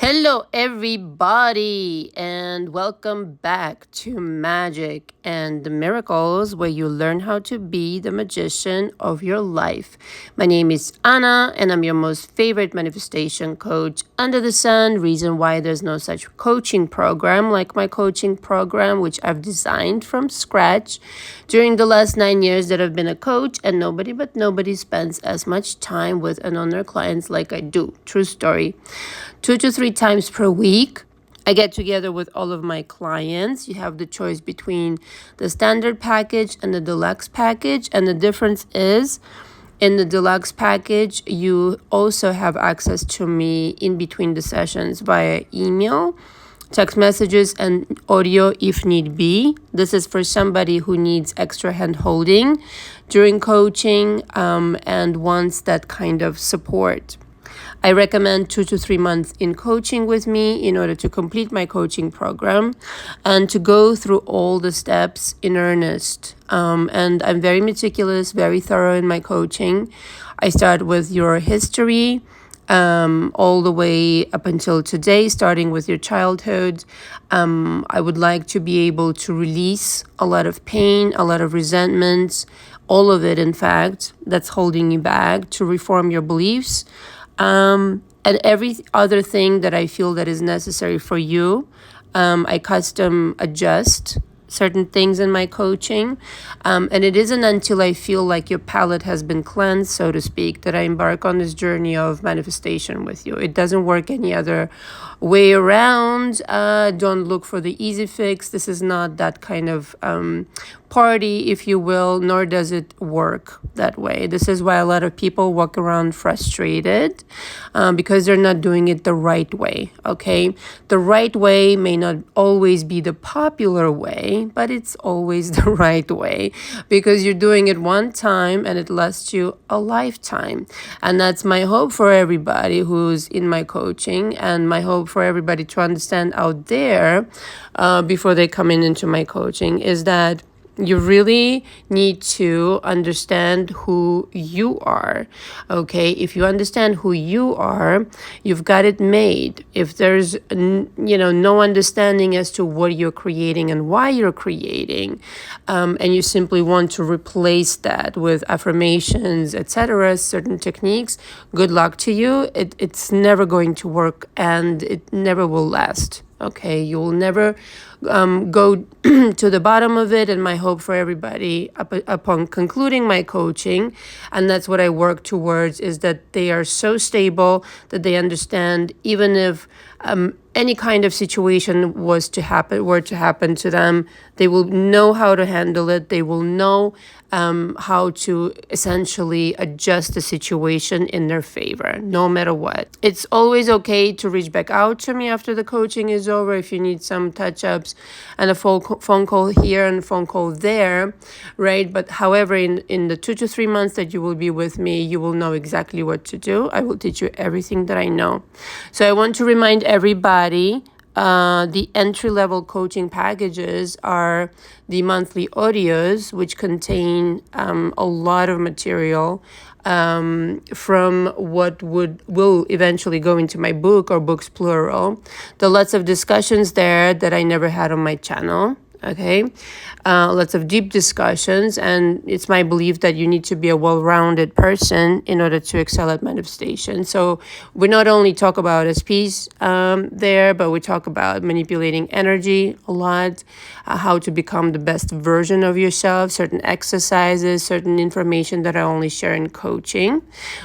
Hello, everybody, and welcome back to Magic and the Miracles, where you learn how to be the magician of your life. My name is Anna, and I'm your most favorite manifestation coach under the sun. Reason why there's no such coaching program like my coaching program, which I've designed from scratch during the last 9 years that I've been a coach, and nobody spends as much time with and on their clients like I do. True story. 2 to 3 times per week, I get together with all of my clients. You have the choice between the standard package and the deluxe package. And the difference is in the deluxe package, you also have access to me in between the sessions via email, text messages, and audio if need be. This is for somebody who needs extra hand holding during coaching and wants that kind of support. I recommend 2 to 3 months in coaching with me in order to complete my coaching program and to go through all the steps in earnest. And I'm very meticulous, very thorough in my coaching. I start with your history, all the way up until today, starting with your childhood. I would like to be able to release a lot of pain, a lot of resentment, all of it, in fact, that's holding you back, to reform your beliefs. And every other thing that I feel that is necessary for you. I custom adjust certain things in my coaching. And it isn't until I feel like your palette has been cleansed, so to speak, that I embark on this journey of manifestation with you. It doesn't work any other way around. Don't look for the easy fix. This is not that kind of party, if you will, nor does it work that way. This is why a lot of people walk around frustrated because they're not doing it the right way, okay? The right way may not always be the popular way, but it's always the right way because you're doing it one time and it lasts you a lifetime. And that's my hope for everybody who's in my coaching, and my hope for everybody to understand out there before they come into my coaching is that you really need to understand who you are, okay? If you understand who you are, you've got it made. If there's, no understanding as to what you're creating and why you're creating, and you simply want to replace that with affirmations, etc., certain techniques, good luck to you. It's never going to work, and it never will last. Okay, you will never go to the bottom of it. And my hope for everybody upon concluding my coaching, and that's what I work towards, is that they are so stable that they understand, even if any kind of situation were to happen to them, they will know how to handle it. They will know how to essentially adjust the situation in their favor, no matter what. It's always okay to reach back out to me after the coaching is over if you need some touch-ups and a phone call here and a phone call there, right? But however, in the 2 to 3 months that you will be with me, you will know exactly what to do. I will teach you everything that I know. So I want to remind everybody, the entry-level coaching packages are the monthly audios, which contain a lot of material from what will eventually go into my book, or books plural. There are lots of discussions there that I never had on my channel. Okay, lots of deep discussions, and it's my belief that you need to be a well-rounded person in order to excel at manifestation. So we not only talk about SPs there, but we talk about manipulating energy a lot, how to become the best version of yourself, certain exercises, certain information that I only share in coaching,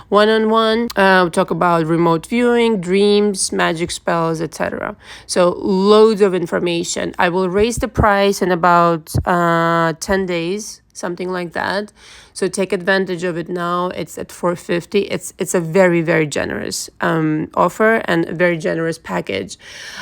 one-on-one. We talk about remote viewing, dreams, magic spells, etc. So loads of information. I will raise the price in about 10 days, something like that. So take advantage of it now. It's at $450. It's a very, very generous offer and a very generous package.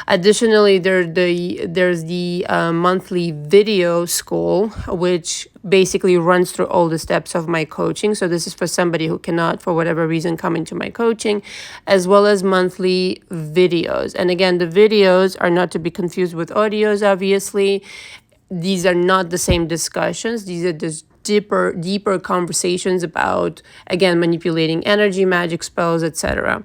Additionally, there's the monthly video school, which basically runs through all the steps of my coaching. So this is for somebody who cannot, for whatever reason, come into my coaching, as well as monthly videos. And again, the videos are not to be confused with audios, obviously. These are not the same discussions. These are just deeper conversations about, again, manipulating energy, magic spells, etc.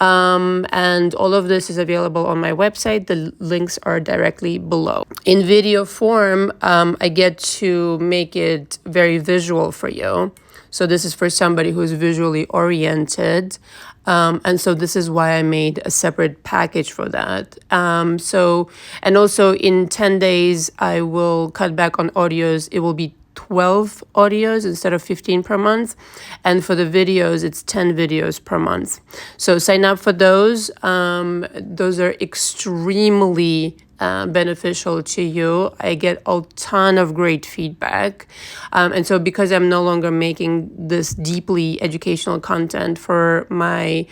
And all of this is available on my website. The links are directly below. In video form, I get to make it very visual for you. So this is for somebody who's visually oriented. And so this is why I made a separate package for that. And also in 10 days, I will cut back on audios. It will be 12 audios instead of 15 per month. And for the videos, it's 10 videos per month. So sign up for those. Those are extremely beneficial to you. I get a ton of great feedback. And so because I'm no longer making this deeply educational content for my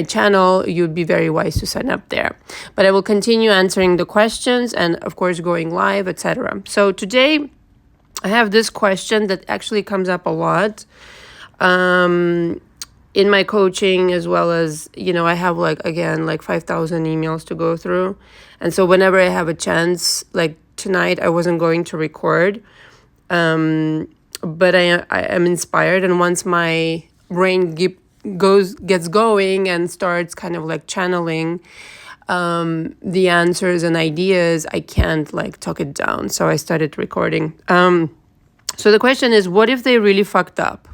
channel, you'd be very wise to sign up there. But I will continue answering the questions and of course going live, etc. So today I have this question that actually comes up a lot in my coaching, as well as, I have like 5,000 emails to go through. And so whenever I have a chance, like tonight, I wasn't going to record, but I am inspired. And once my brain gets going and starts kind of like channeling the answers and ideas, I can't like talk it down. So I started recording. So the question is, what if they really fucked up?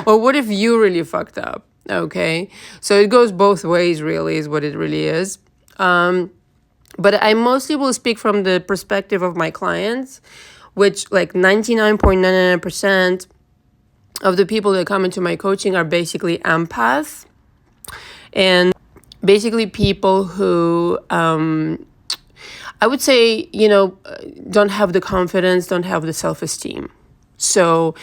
Or what if you really fucked up? Okay. So it goes both ways, really, is what it really is. But I mostly will speak from the perspective of my clients, which like 99.99% of the people that come into my coaching are basically empaths. And basically people who, I would say, don't have the confidence, don't have the self-esteem. So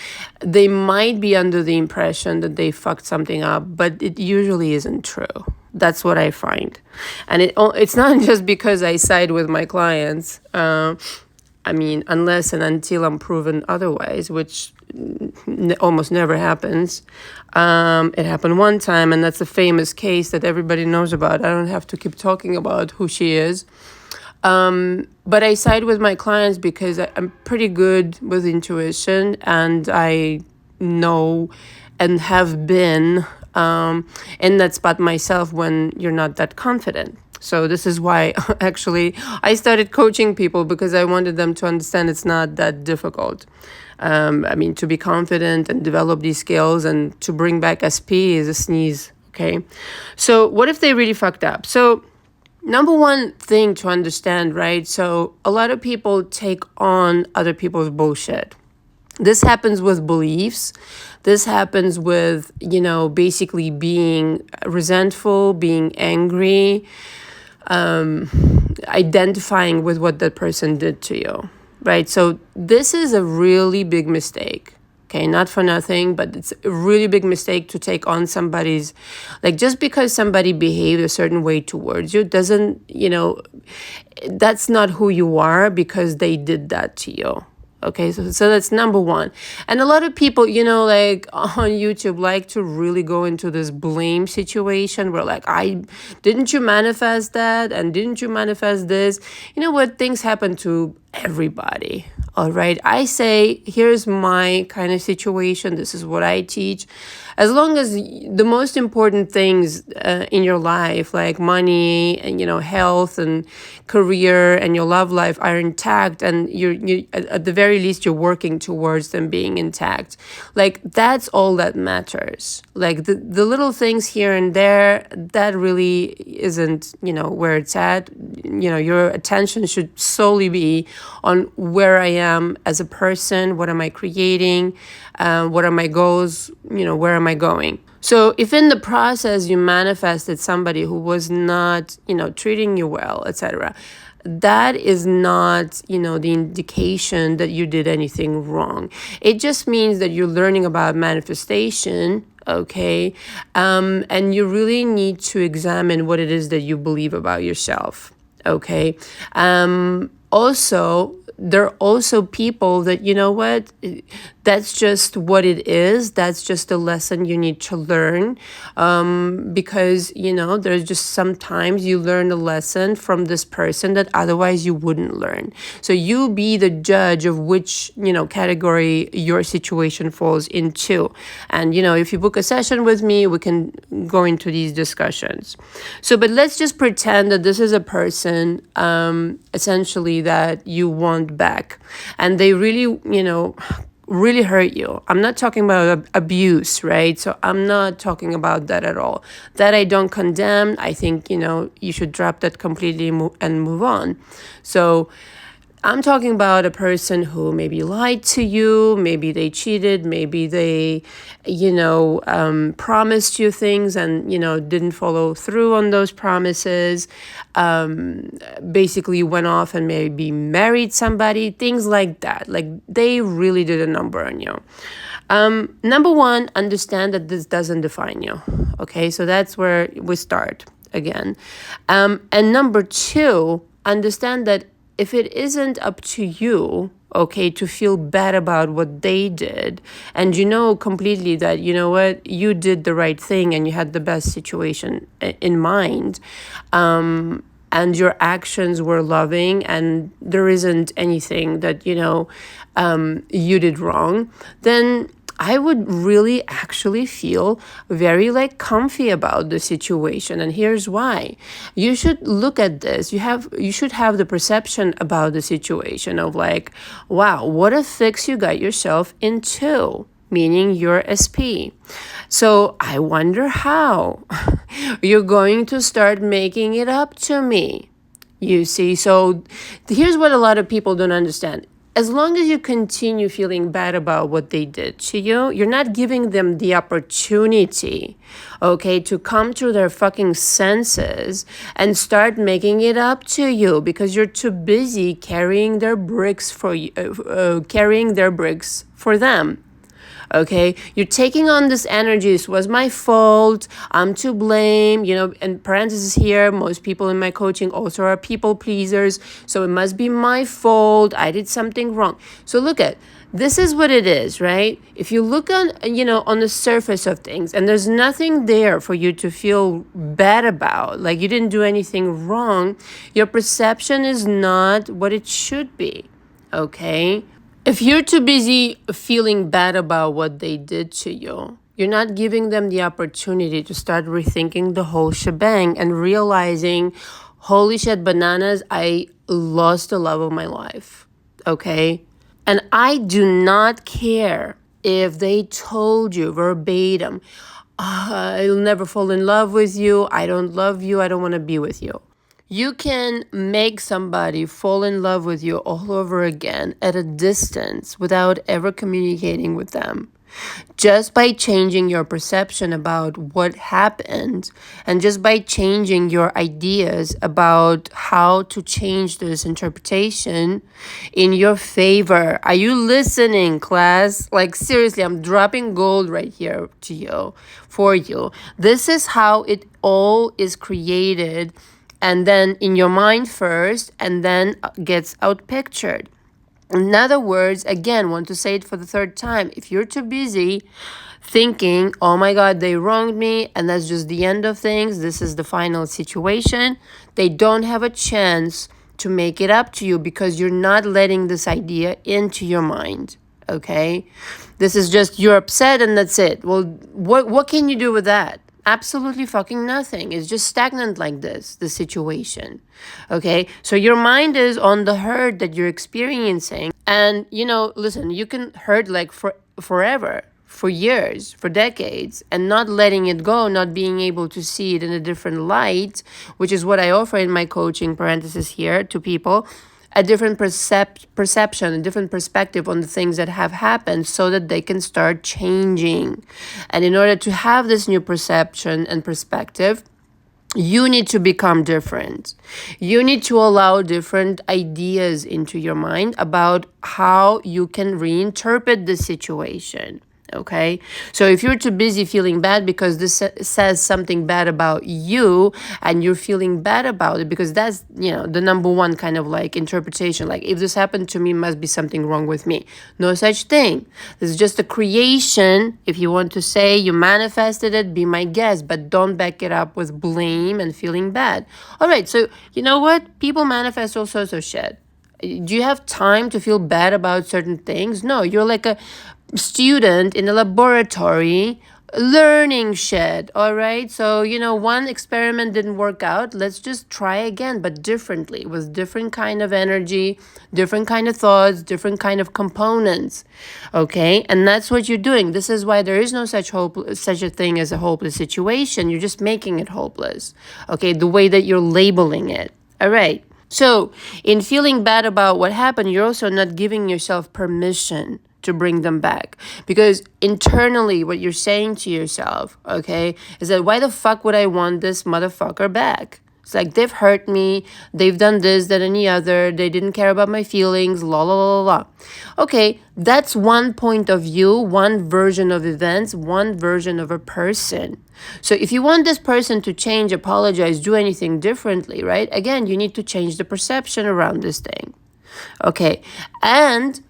they might be under the impression that they fucked something up, but it usually isn't true. That's what I find. And it's not just because I side with my clients. Unless and until I'm proven otherwise, which almost never happens. It happened one time, and that's a famous case that everybody knows about. I don't have to keep talking about who she is. But I side with my clients because I'm pretty good with intuition, and I know and have been in that spot myself when you're not that confident. So this is why actually I started coaching people, because I wanted them to understand it's not that difficult. To be confident and develop these skills and to bring back SP is a sneeze. Okay. So what if they really fucked up? So number one thing to understand, right? So a lot of people take on other people's bullshit. This happens with beliefs. This happens with, basically being resentful, being angry, identifying with what that person did to you, right? So this is a really big mistake. Okay, not for nothing, but it's a really big mistake to take on somebody's, like, just because somebody behaved a certain way towards you doesn't, that's not who you are because they did that to you. Okay, so that's number one. And a lot of people, like on YouTube, like to really go into this blame situation where like, didn't you manifest that? And didn't you manifest this? You know what? Things happen to everybody. All right. I say, here's my kind of situation. This is what I teach. As long as the most important things in your life, like money and, health and career and your love life are intact, and you at the very least, you're working towards them being intact. Like, that's all that matters. Like the little things here and there, that really isn't, where it's at. Your attention should solely be on where I am as a person. What am I creating? What are my goals? Where am I going? So if in the process you manifested somebody who was not, treating you well, etc., that is not, the indication that you did anything wrong. It just means that you're learning about manifestation, okay? And you really need to examine what it is that you believe about yourself, okay? Also, there are also people that, you know what, that's just what it is. That's just a lesson you need to learn. Because, there's just sometimes you learn a lesson from this person that otherwise you wouldn't learn. So you be the judge of which, category your situation falls into. And, if you book a session with me, we can go into these discussions. So, but let's just pretend that this is a person, essentially, that you want back, and they really, really hurt you. I'm not talking about abuse, right? So I'm not talking about that at all. That I don't condemn. I think, you should drop that completely and move on. So I'm talking about a person who maybe lied to you, maybe they cheated, maybe they, promised you things and, didn't follow through on those promises, basically went off and maybe married somebody, things like that. Like they really did a number on you. Number one, understand that this doesn't define you. Okay, so that's where we start again. And number two, understand that if it isn't up to you, okay, to feel bad about what they did, and completely that, you did the right thing and you had the best situation in mind, and your actions were loving and there isn't anything that, you did wrong, then I would really actually feel very comfy about the situation. And here's why. You should look at this. You should have the perception about the situation of wow, what a fix you got yourself into, meaning your SP. So I wonder how you're going to start making it up to me. You see, so here's what a lot of people don't understand. As long as you continue feeling bad about what they did to you, you're not giving them the opportunity, okay, to come to their fucking senses and start making it up to you because you're too busy carrying their bricks for them. Okay, you're taking on this energy. This was my fault. I'm to blame. And parentheses here, most people in my coaching also are people pleasers. So it must be my fault. I did something wrong. So look at, this is what it is, right? If you look on the surface of things and there's nothing there for you to feel bad about, like you didn't do anything wrong, your perception is not what it should be, okay? If you're too busy feeling bad about what they did to you, you're not giving them the opportunity to start rethinking the whole shebang and realizing, holy shit, bananas, I lost the love of my life, okay? And I do not care if they told you verbatim, I'll never fall in love with you, I don't love you, I don't want to be with you. You can make somebody fall in love with you all over again at a distance without ever communicating with them. Just by changing your perception about what happened and just by changing your ideas about how to change this interpretation in your favor. Are you listening, class? Seriously, I'm dropping gold right here to you, for you. This is how it all is created. And then in your mind first, and then gets outpictured. In other words, again, want to say it for the third time. If you're too busy thinking, oh my God, they wronged me, and that's just the end of things, this is the final situation, they don't have a chance to make it up to you because you're not letting this idea into your mind, okay? This is just, you're upset and that's it. Well, what can you do with that? Absolutely fucking nothing. It's just stagnant like this, the situation. Okay? So your mind is on the hurt that you're experiencing. And, listen, you can hurt forever, for years, for decades, and not letting it go, not being able to see it in a different light, which is what I offer in my coaching, parenthesis here, to people. A different perception, a different perspective on the things that have happened so that they can start changing. And in order to have this new perception and perspective, you need to become different. You need to allow different ideas into your mind about how you can reinterpret the situation. Okay, so if you're too busy feeling bad because this says something bad about you, and you're feeling bad about it because that's, the number one kind of like interpretation, like if this happened to me, must be something wrong with me. No such thing. This is just a creation. If you want to say you manifested it, be my guest, but don't back it up with blame and feeling bad. All right, so you know what? People manifest all sorts of shit. Do you have time to feel bad about certain things? No, you're like a student in a laboratory learning shit. All right, so one experiment didn't work out, let's just try again, but differently, with different kind of energy, different kind of thoughts, different kind of components. Okay, and that's what you're doing. This is why there is no such a thing as a hopeless situation. You're just making it hopeless. Okay, the way that you're labeling it. All right, so in feeling bad about what happened, you're also not giving yourself permission to bring them back. Because internally, what you're saying to yourself, okay, is that why the fuck would I want this motherfucker back? It's like, they've hurt me, they've done this, that, and the other, they didn't care about my feelings, la, la, la, la. Okay, that's one point of view, one version of events, one version of a person. So if you want this person to change, apologize, do anything differently, right? Again, you need to change the perception around this thing. Okay, and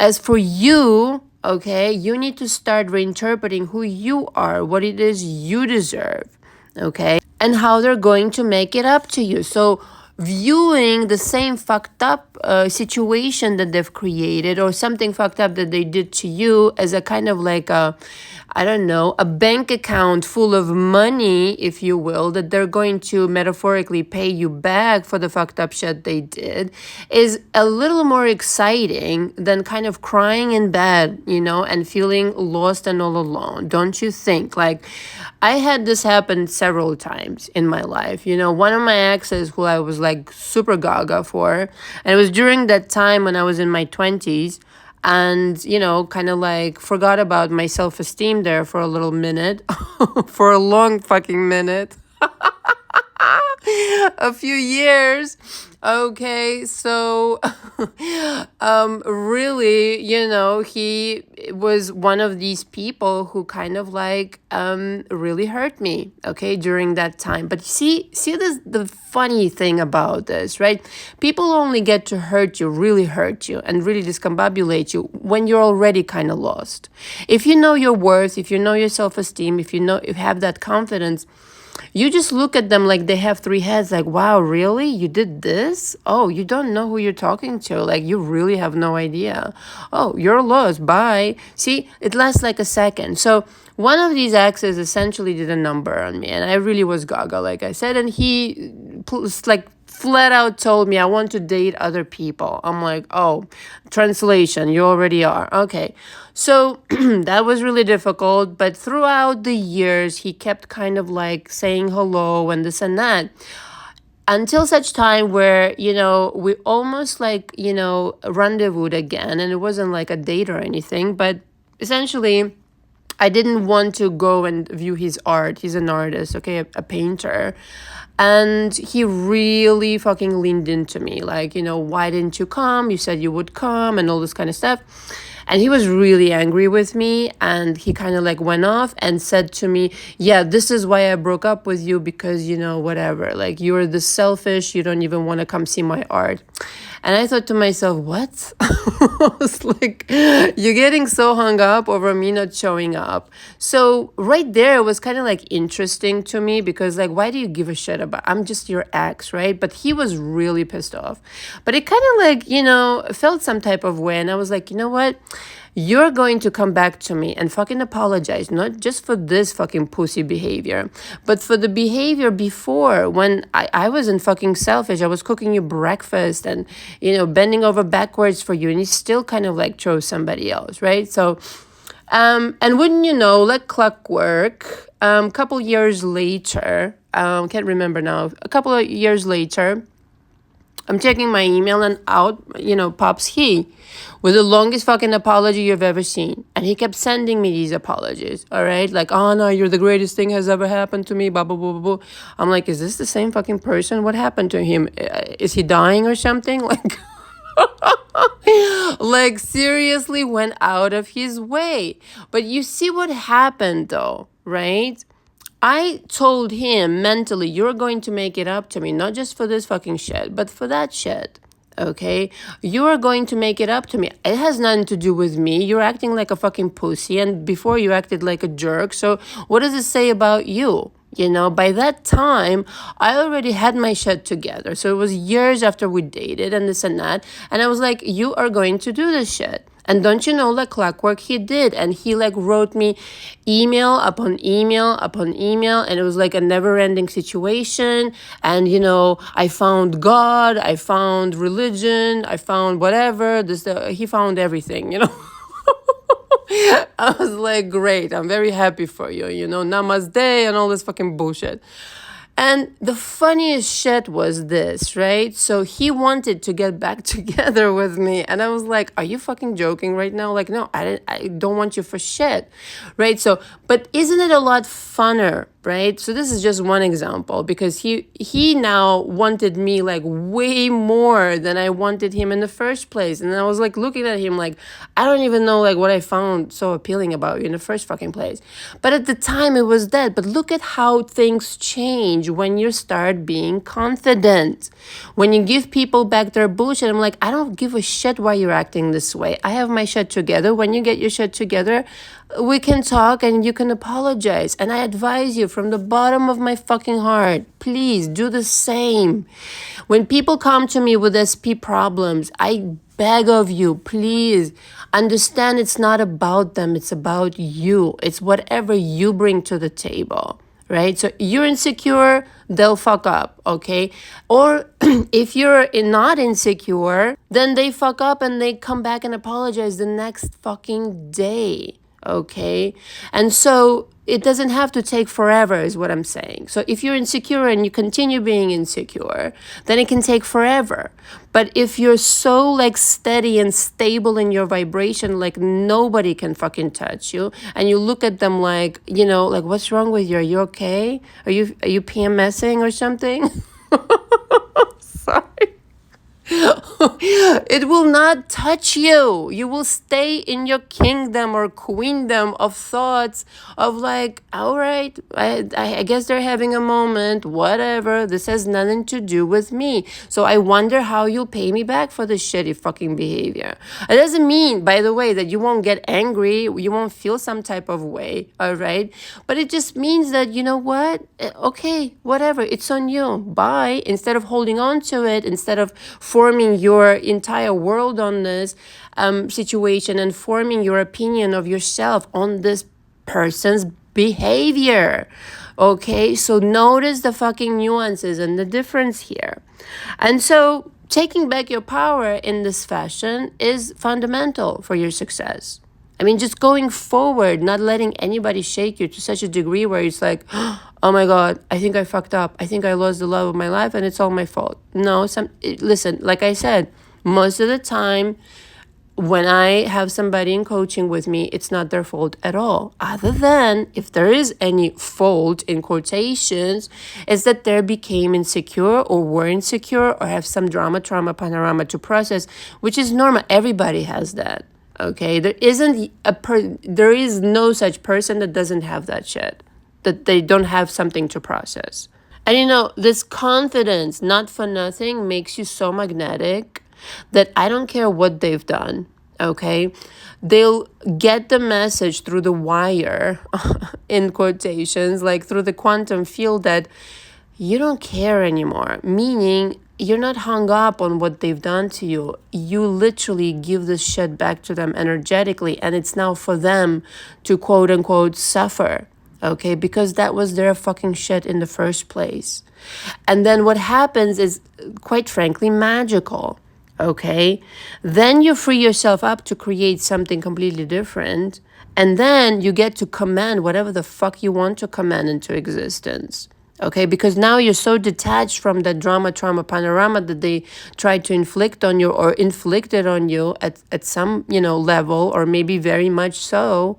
as for you, okay, you need to start reinterpreting who you are, what it is you deserve, okay, and how they're going to make it up to you. So viewing the same fucked up situation that they've created, or something fucked up that they did to you, as a kind of like a, I don't know, a bank account full of money, if you will, that they're going to metaphorically pay you back for the fucked up shit they did, is a little more exciting than kind of crying in bed, and feeling lost and all alone. Don't you think? Like, I had this happen several times in my life. One of my exes, who I was like super gaga for, and it was during that time when I was in my 20s, and kind of like forgot about my self-esteem there for a little minute, for a long fucking minute. A few years. Okay, so really, he was one of these people who kind of like really hurt me, okay, during that time. But see this, the funny thing about this, right? People only get to really hurt you, and really discombobulate you when you're already kind of lost. If you know your worth, if you know your self-esteem, if you have that confidence, you just look at them like they have three heads, like, wow, really? You did this? Oh, you don't know who you're talking to. Like, you really have no idea. Oh, you're lost. Bye. See, it lasts like a second. So one of these exes essentially did a number on me, and I really was gaga, like I said, and he like flat out told me, I want to date other people. I'm like, oh, translation, you already are. Okay. So that was really difficult. But throughout the years, he kept kind of like saying hello and this and that, until such time where, we almost like, rendezvoused again. And it wasn't like a date or anything, but essentially, I didn't want to go and view his art. He's an artist, okay, a painter. And he really fucking leaned into me, like, why didn't you come? You said you would come, and all this kind of stuff. And he was really angry with me, and he kind of like went off and said to me, yeah, this is why I broke up with you, because, whatever, like, you're this selfish, you don't even want to come see my art. And I thought to myself, what? I was like, you're getting so hung up over me not showing up. So right there, it was kind of like interesting to me, because like, why do you give a shit about, I'm just your ex, right? But he was really pissed off. But it kind of like, felt some type of way. And I was like, you know what? You're going to come back to me and fucking apologize, not just for this fucking pussy behavior, but for the behavior before, when I wasn't fucking selfish. I was cooking you breakfast and, bending over backwards for you, and you still kind of like chose somebody else, right? So, and wouldn't you know, like clockwork, couple years later, can't remember now, a couple of years later, I'm checking my email, and out, pops he with the longest fucking apology you've ever seen. And he kept sending me these apologies, all right? Like, oh, no, you're the greatest thing has ever happened to me, blah, blah, blah, blah, blah. I'm like, is this the same fucking person? What happened to him? Is he dying or something? Like, Like, seriously went out of his way. But you see what happened though, right? I told him mentally, you're going to make it up to me, not just for this fucking shit, but for that shit. Okay? You are going to make it up to me. It has nothing to do with me. You're acting like a fucking pussy, and before you acted like a jerk. So, what does it say about you? You know, by that time, I already had my shit together. So it was years after we dated and this and that. And I was like, you are going to do this shit. And don't you know, like clockwork, he did. And he like wrote me email upon email upon email. And it was like a never ending situation. And, you know, I found God, I found religion, I found whatever. He found everything, you know. I was like, great, I'm very happy for you, you know, namaste and all this fucking bullshit. And the funniest shit was this, right? So he wanted to get back together with me. And I was like, are you fucking joking right now? Like, no, I don't want you for shit, right? So, but isn't it a lot funner, right? So this is just one example because he now wanted me like way more than I wanted him in the first place. And I was like looking at him like, I don't even know like what I found so appealing about you in the first fucking place. But at the time it was that. But look at how things change when you start being confident. When you give people back their bullshit, I'm like, I don't give a shit why you're acting this way. I have my shit together. When you get your shit together, we can talk and you can apologize. And I advise you from the bottom of my fucking heart, please do the same. When people come to me with SP problems, I beg of you, please understand it's not about them. It's about you. It's whatever you bring to the table. Right? So you're insecure, they'll fuck up, okay? Or if you're not insecure, then they fuck up and they come back and apologize the next fucking day, okay? And so it doesn't have to take forever is what I'm saying. So if you're insecure and you continue being insecure, then it can take forever. But if you're so like steady and stable in your vibration, like nobody can fucking touch you, and you look at them like, you know, like what's wrong with you? Are you okay? Are you PMSing or something? Sorry. It will not touch you. You will stay in your kingdom or queendom of thoughts of like, all right, I guess they're having a moment, whatever. This has nothing to do with me. So I wonder how you'll pay me back for this shitty fucking behavior. It doesn't mean, by the way, that you won't get angry. You won't feel some type of way, all right? But it just means that, you know what? Okay, whatever. It's on you. Bye. Instead of holding on to it, instead of forming your entire world on this situation and forming your opinion of yourself on this person's behavior. Okay, so notice the fucking nuances and the difference here. And so taking back your power in this fashion is fundamental for your success. I mean, just going forward, not letting anybody shake you to such a degree where it's like, oh my God, I think I fucked up. I think I lost the love of my life and it's all my fault. No, listen, like I said, most of the time when I have somebody in coaching with me, it's not their fault at all. Other than if there is any fault in quotations, is that they became insecure or were insecure or have some trauma panorama to process, which is normal. Everybody has that. Okay, there is no such person that doesn't have that shit, that they don't have something to process. And you know, this confidence, not for nothing, makes you so magnetic that I don't care what they've done, okay? They'll get the message through the wire, in quotations, like through the quantum field that you don't care anymore, meaning you're not hung up on what they've done to you. You literally give this shit back to them energetically, and it's now for them to quote unquote suffer, okay? Because that was their fucking shit in the first place. And then what happens is, quite frankly, magical, okay? Then you free yourself up to create something completely different, and then you get to command whatever the fuck you want to command into existence. Okay, because now you're so detached from the drama trauma panorama that they tried to inflict on you or inflicted on you at some, level, or maybe very much so.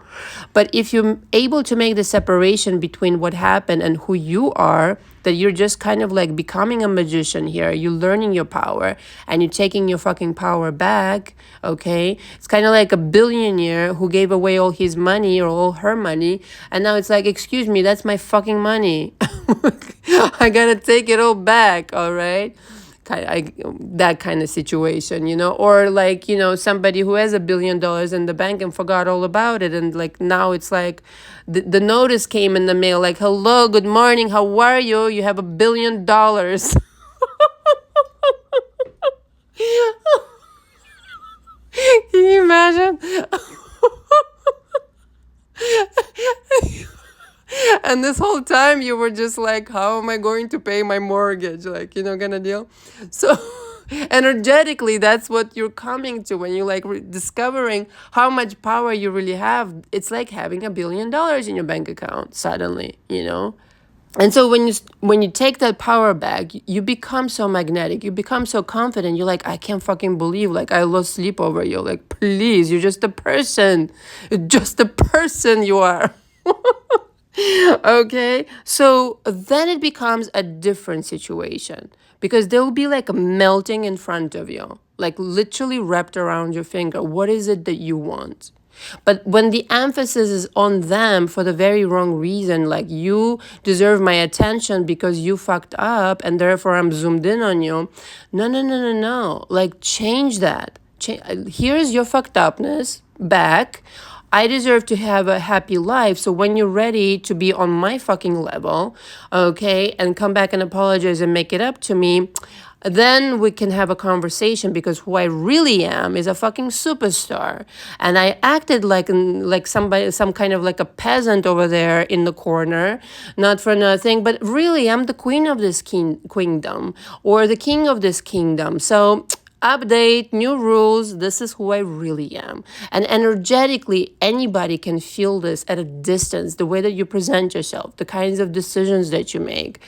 But if you're able to make the separation between what happened and who you are, that you're just kind of like becoming a magician here. You're learning your power and you're taking your fucking power back. Okay. It's kind of like a billionaire who gave away all his money or all her money. And now it's like, excuse me, that's my fucking money. I gotta take it all back. All right. That kind of situation, or like, somebody who has $1 billion in the bank and forgot all about it. And like now it's like the notice came in the mail like, hello, good morning, how are you? You have $1 billion. Can you imagine? And this whole time you were just like, how am I going to pay my mortgage? Like, kind of deal. So energetically, that's what you're coming to when you're like discovering how much power you really have. It's like having $1 billion in your bank account suddenly. And so when you take that power back, you become so magnetic. You become so confident. You're like, I can't fucking believe, like, I lost sleep over you. Like, please, you're just a person. You're just a person you are. Okay, so then it becomes a different situation because there will be like a melting in front of you, like literally wrapped around your finger. What is it that you want? But when the emphasis is on them for the very wrong reason, like you deserve my attention because you fucked up and therefore I'm zoomed in on you. No, no, no, no, no. Like change that. Here's your fucked upness back. I deserve to have a happy life. So when you're ready to be on my fucking level, okay, and come back and apologize and make it up to me, then we can have a conversation because who I really am is a fucking superstar. And I acted like somebody, some kind of like a peasant over there in the corner, not for nothing, but really I'm the queen of this kingdom or the king of this kingdom. So update, new rules. This is who I really am. And energetically, anybody can feel this at a distance, the way that you present yourself, the kinds of decisions that you make.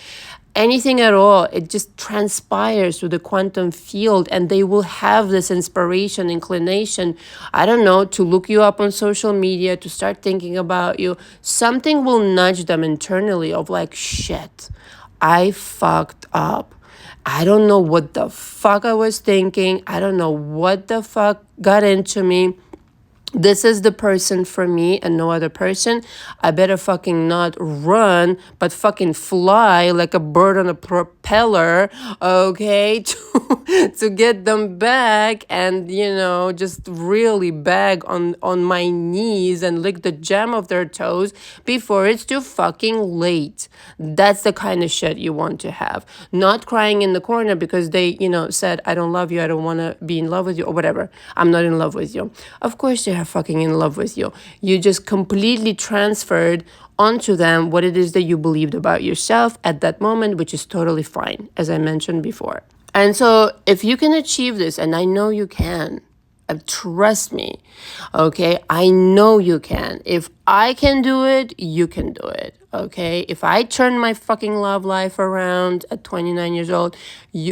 Anything at all, it just transpires through the quantum field, and they will have this inspiration, inclination, I don't know, to look you up on social media, to start thinking about you. Something will nudge them internally of like, shit, I fucked up. I don't know what the fuck I was thinking. I don't know what the fuck got into me. This is the person for me and no other person. I better fucking not run, but fucking fly like a bird on a propeller, okay, to get them back and, just really beg on my knees and lick the jam of their toes before it's too fucking late. That's the kind of shit you want to have. Not crying in the corner because they, said, I don't love you, I don't want to be in love with you, or whatever. I'm not in love with you. Of course they're fucking in love with you. You just completely transferred onto them what it is that you believed about yourself at that moment, which is totally fine, as I mentioned before. And so if you can achieve this, and I know you can, trust me, okay? I know you can. If I can do it, you can do it, okay? If I turn my fucking love life around at 29 years old,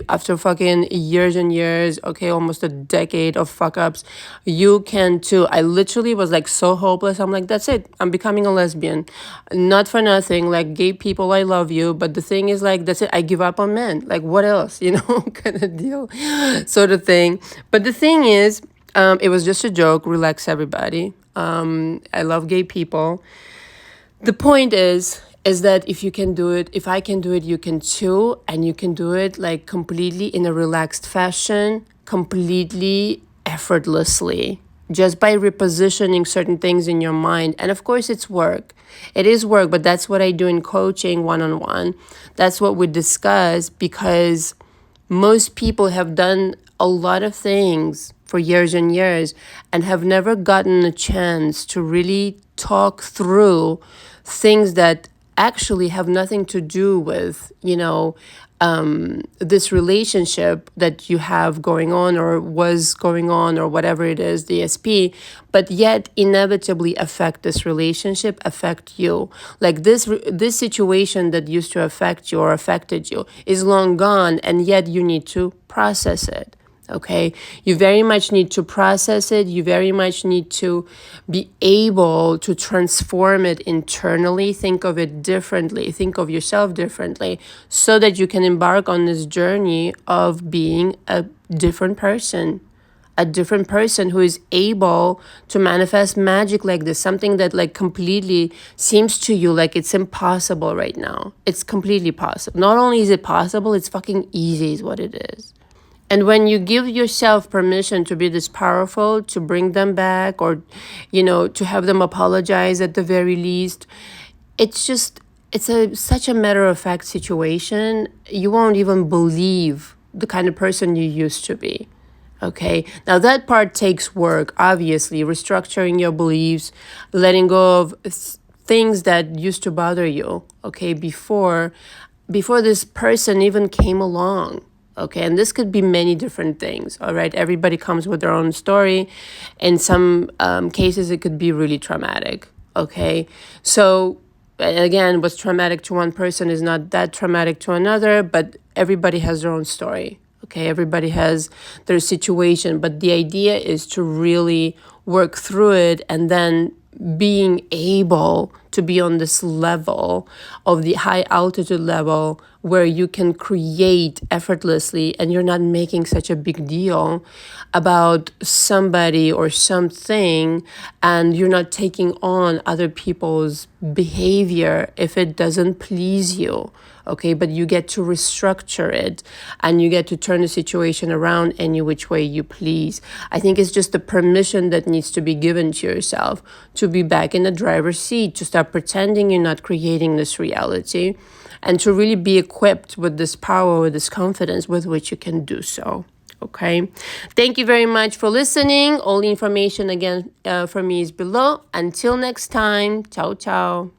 after fucking years and years, okay, almost a decade of fuck ups, you can too. I literally was like so hopeless. I'm like, that's it. I'm becoming a lesbian. Not for nothing. Like, gay people, I love you. But the thing is, like, that's it. I give up on men. Like, what else? Kind of deal, sort of thing. But the thing is, it was just a joke. Relax, everybody. I love gay people. The point is that if you can do it, if I can do it, you can too. And you can do it like completely in a relaxed fashion, completely effortlessly, just by repositioning certain things in your mind. And of course, it's work. It is work, but that's what I do in coaching one-on-one. That's what we discuss because most people have done a lot of things for years and years and have never gotten a chance to really talk through things that actually have nothing to do with, this relationship that you have going on or was going on or whatever it is, the SP, but yet inevitably affect this relationship, affect you. Like this situation that used to affect you or affected you is long gone, and yet you need to process it. Okay, you very much need to process it. You very much need to be able to transform it internally, think of it differently, think of yourself differently, so that you can embark on this journey of being a different person. A different person who is able to manifest magic like this, something that like completely seems to you like it's impossible right now. It's completely possible. Not only is it possible, it's fucking easy is what it is. And when you give yourself permission to be this powerful, to bring them back, or, to have them apologize at the very least, it's such a matter of fact situation. You won't even believe the kind of person you used to be. Okay. Now that part takes work, obviously, restructuring your beliefs, letting go of things that used to bother you. Okay. Before this person even came along. Okay, and this could be many different things, all right? Everybody comes with their own story. In some cases, it could be really traumatic, okay? So, again, what's traumatic to one person is not that traumatic to another, but everybody has their own story, okay? Everybody has their situation, but the idea is to really work through it and then being able to be on this level of the high altitude level where you can create effortlessly and you're not making such a big deal about somebody or something, and you're not taking on other people's behavior if it doesn't please you. Okay, but you get to restructure it and you get to turn the situation around any which way you please. I think it's just the permission that needs to be given to yourself to be back in the driver's seat, to stop pretending you're not creating this reality, and to really be equipped with this power, with this confidence with which you can do so. Okay. Thank you very much for listening. All the information again for me is below. Until next time. Ciao, ciao.